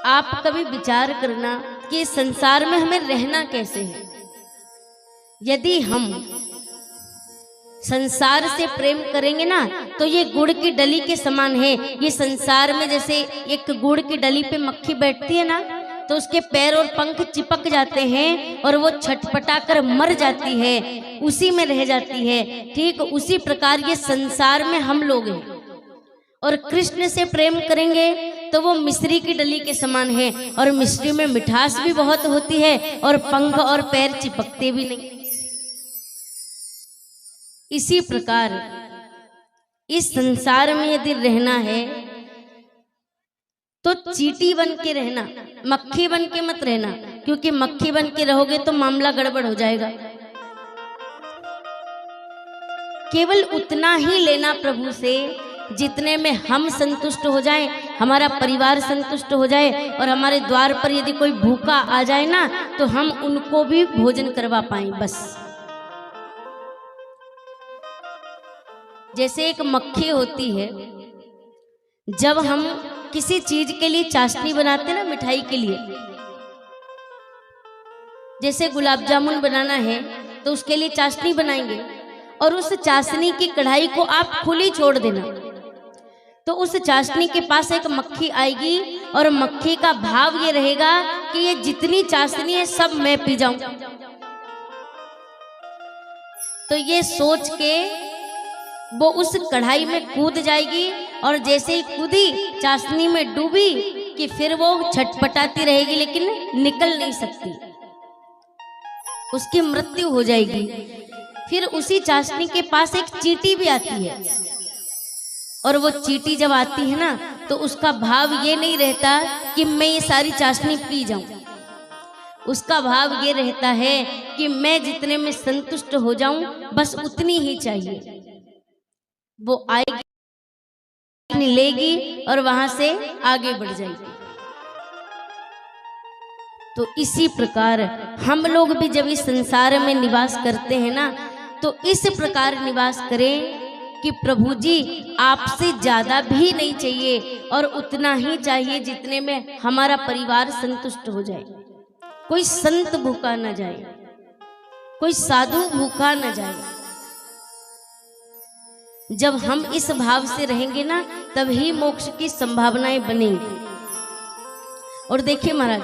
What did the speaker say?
आप कभी विचार करना कि संसार में हमें रहना कैसे है। यदि हम संसार से प्रेम करेंगे ना तो ये गुड़ की डली के समान है। ये संसार में जैसे एक गुड़ की डली पे मक्खी बैठती है ना, तो उसके पैर और पंख चिपक जाते हैं और वो छटपटा कर मर जाती है, उसी में रह जाती है। ठीक उसी प्रकार ये संसार में हम लोग हैं। और कृष्ण से प्रेम करेंगे तो वो मिश्री की डली के समान है, और मिश्री में मिठास भी बहुत होती है और पंख और पैर चिपकते भी नहीं। इसी प्रकार इस संसार में यदि रहना है तो चींटी बन के रहना, मक्खी बन के मत रहना, क्योंकि मक्खी बन के रहोगे तो मामला गड़बड़ हो जाएगा। केवल उतना ही लेना प्रभु से जितने में हम संतुष्ट हो जाएं, हमारा परिवार संतुष्ट हो जाए, और हमारे द्वार पर यदि कोई भूखा आ जाए ना तो हम उनको भी भोजन करवा पाएं। बस जैसे एक मक्खी होती है, जब हम किसी चीज के लिए चाशनी बनाते हैं ना, मिठाई के लिए, जैसे गुलाब जामुन बनाना है तो उसके लिए चाशनी बनाएंगे, और उस चाशनी की कढ़ाई को आप खुली छोड़ देना तो उस चाशनी के पास एक मक्खी आएगी, और मक्खी का भाव ये रहेगा कि ये जितनी चाशनी है सब मैं पी जाऊं। तो ये सोच के वो उस कढ़ाई में कूद जाएगी, और जैसे ही कूदी चाशनी में डूबी कि फिर वो छटपटाती रहेगी लेकिन निकल नहीं सकती, उसकी मृत्यु हो जाएगी। फिर उसी चाशनी के पास एक चींटी भी आती है, और वो चींटी जब आती है ना तो उसका भाव ये नहीं रहता कि मैं ये सारी चाशनी पी जाऊं, उसका भाव ये रहता है कि मैं जितने में संतुष्ट हो जाऊं बस उतनी ही चाहिए। वो आएगी, लेगी और वहां से आगे बढ़ जाएगी। तो इसी प्रकार हम लोग भी जब इस संसार में निवास करते हैं ना तो इस प्रकार निवास करें कि प्रभु जी आपसे ज्यादा भी नहीं चाहिए, और उतना ही चाहिए जितने में हमारा परिवार संतुष्ट हो जाए। कोई संत भूखा न जाए, कोई साधु भूखा न जाए। जब हम इस भाव से रहेंगे ना तभी मोक्ष की संभावनाएं बनेंगी। और देखिए महाराज,